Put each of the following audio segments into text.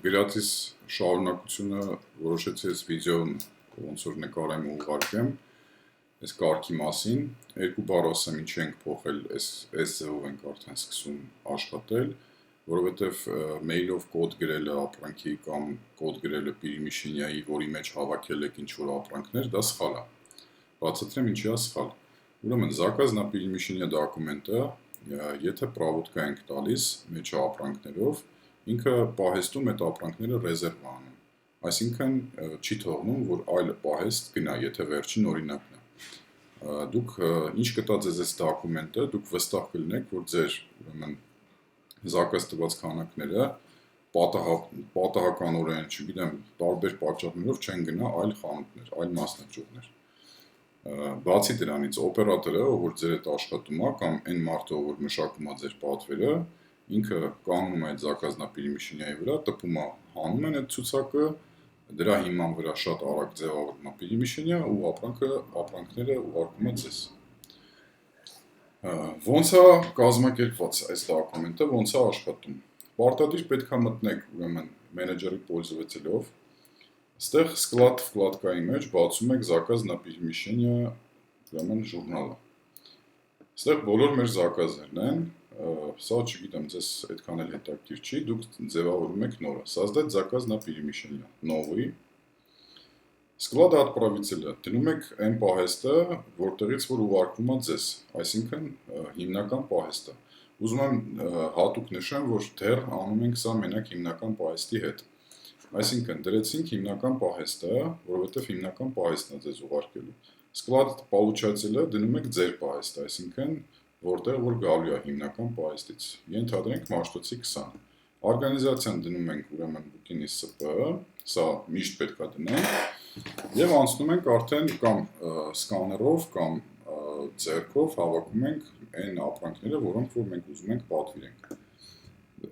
գրածիս շարունակությունը որոշեցի այս վիդեոն ոնց որ նկարեմ ու ուղարկեմ այս կարգի մասին, երկու բառ ասեմ ինչի ենք փոխել, այս ձևով ենք արդեն սկսում աշխատել, որովհետև մեյլով կոդ գրելը ապրանքի կամ կոդ գրելը Պիրիմիշինյայի, որի մեջ հավաքել եք ինչ-որ ապրանքներ, դա սխալ է։ Բացատրեմ ինչի է սխալ։ Ուրեմն заказ на Պիրիմիշինյա դոկումենտը, եթե պրավոդկա ենք տալիս մեջը ապրանքներով, ինքը պահեստում այդ ապրանքները ռեզերվ անում, այսինքն չի թողնում, որ այլ պահեստ գնա, եթե վերջին օրինակն է։ Դուք ինչ կտա ձեզ այս դոկումենտը, դուք վստահ կլինեք, որ ձեր заказ տված քանակները պատահականորեն, չգիտեմ, տարբեր պատճառներով չեն գնա այլ խանութներ, այլ մասնաճյուղներ։ Բացի դրանից օպերատորը, ով որ ձեր հետ աշխատում է, կամ այն մարդը, ով որ մշակում է ձեր պատվերը, ինքը կանգնում է այդ заказ на Պիրիմիշինյայի վրա, տպում է, հանում են այդ ցուցակը, դրա հիման վրա շատ արագ ձևավորվում է Պիրիմիշինյա ու ապրանքները ուղարկում է ձեզ։ Ոնց է կազմակերպված այս դոկումենտը, ոնց է աշխատում։ Պարտադիր պետք է մտնեք, ուրեմն մենեջերի պользователով, այստեղ սկլադ վկլադկայի մեջ բացում եք заказ на Պիրիմիշինյա, ուրեմն ժուրնալը։ Այստեղ բոլոր մեր заказներն են, սա չգիտեմ, ձեզ այդքան էլ հետաքրքիր չի, դուք ձևավորում եք նորը, создать заказ на Պիրիմիշինյա, новый, Sklad отправителя, դնում եք այն պահեստը, որտեղից որ ուղարկվում է ձեզ, այսինքն հիմնական պահեստը։ Ուզում եմ հատուկ նշեմ, որ դեռ անում ենք սա մենակ հիմնական պահեստի հետ։ Այսինքն դրեցինք հիմնական պահեստը, որովհետև հիմնական պահեստն է ձեզ ուղարկելու։ Sklad получателя դնում եք ձեր պահեստը, այսինքն որտեղ որ գալու է հիմնական պահեստից։ Ենթադրենք Մաշտոցի 20։ Օրգանիզացիան դնում ենք ուրեմն Բուկինի ՍՊ, սա միշտ պետք է դնենք։ Եվ անցնում ենք արդեն կամ սկաներով կամ ձեռքով հավաքում ենք այն ապրանքները, որոնք որ մենք ուզում ենք պատվիրենք։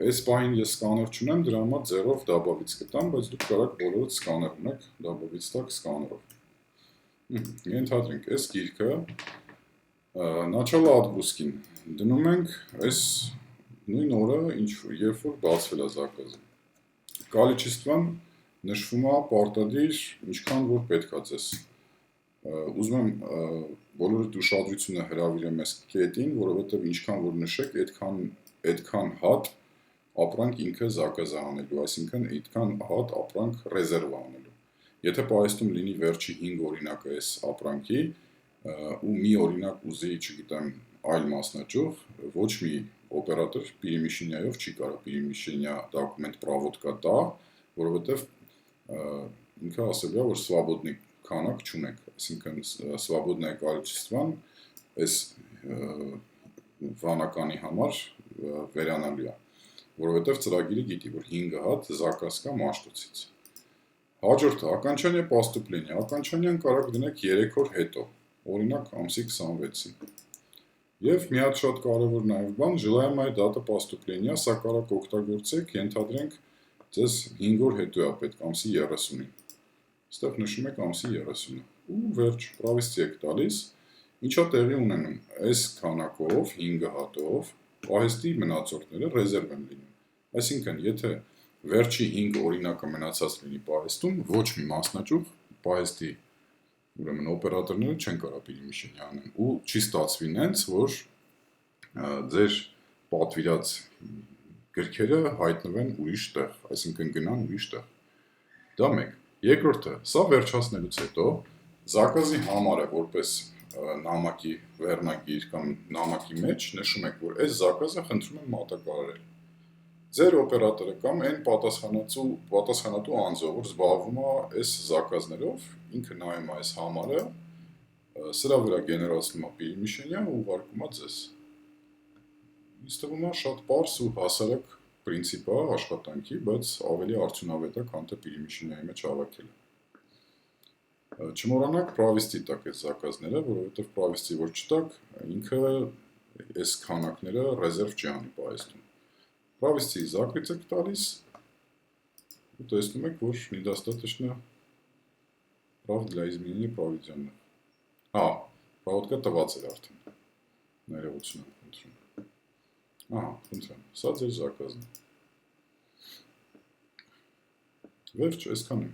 Այս պահին ես սկաներ չունեմ, դրա համար ձեռով դաբավից կտամ, բայց դուք կարող բոլորդ սկաներ ունեք, դաբավից տակ սկաներով։ Ենթադրենք այս գիրքը Начало отгрузкին դնում ենք այս նույն օրը, երբ որ բացվել է զակազը։ Количеством նշվում է պարտադիր, ինչքան որ պետք է ձեզ։ Ուզում եմ բոլորդ ուշադրությունը հրավիրեմ այս կետին, որովհետև ինչքան որ նշեք, այդքան հատ ապրանք ինքը զակազը անելու, այսինքն այդքան հատ ապրանք ռեզերվ անելու։ Եթե պահեստում լինի վերջի 5 օրինակը այս ապրանքի, ու մի օրինակ ուզի, չգիտեմ, այլ մասնաճյուղ, ոչ մի օպերատոր Պիրիմիշինյայով չի կարող Պիրիմիշինյա դոկումենտ պրավոդկա տա, որովհետև ինքը ասելու է, որ свободный քանակ չունեք, այսինքն свободное количество այս վանականի համար վերանալու է, որովհետև ծրագիրը գիտի, որ 5 հատ заказ կա Մաշտոցից։ Հաջորդը окончание поступления, окончание-ն կարող դնեք 3 օր հետո, օրինակ ամսի 26-ին։ Եվ մի հատ շատ կարևոր նաև բան, желаемая дата поступления, սա կարող օգտագործեք, ենթադրենք ձեզ 5 օր հետո է պետք ամսի 30-ին։ Այստեղ նշում եք ամսի 30-ը։ Ու վերջ, պրավեստի եք տալիս, ինչա տեղի ունենում, այս քանակով, 5 հատով, պահեստի մնացորդները ռեզերվ են լինում։ Այսինքն, եթե վերջի 5 օրինակը մնացած լինի պահեստում, ոչ մի մասնաճյուղ պահեստի ուրեմն օպերատորները չեն կարող Պիրիմիշինյա անեն ու չի ստացվի նենց, որ ձեր պատվիրած գրքերը հայտնվեն ուրիշ տեղ, այսինքն գնան ուրիշ տեղ։ Դա մեկ։ Երկրորդը, սա վերջացնելուց հետո զակազի համարը որպես նամակի վերնագիր կամ նամակի մեջ նշում եք, որ այս զակազը խնդրում եմ մատակարարել։ Ձեր օպերատորը կամ այն պատասխանատու անձը, որ զբաղվում է այս զակազներով, ինքը նայում է այս համարը, սրա վրա գեներացնում է Պիրիմիշինյա ու ուղարկում է ձեզ։ Ինձ թվում է շատ պարզ ու հասարակ պրինցիպ է աշխատանքի, բայց ավելի արդյունավետ է, քան թե Պիրիմիշինյայի մեջ հավաքելը։ Չմոռանաք պրավեստի տակ այս զակազները, որովհետև պրավեստի որ չտակ, ինքը այս քանակները ռեզերվ չի անի պահեստում։ Պրավեստի закрыть եք տալիս ու տեսնում եք, որ недостаточно прав для изменения проведенных։ Պրավոդկա տված էր արդեն։ Ներողություն եմ խնդրում։ Խնդրեմ, սա ձեր զակազն է։ Վերջ, այսքան է։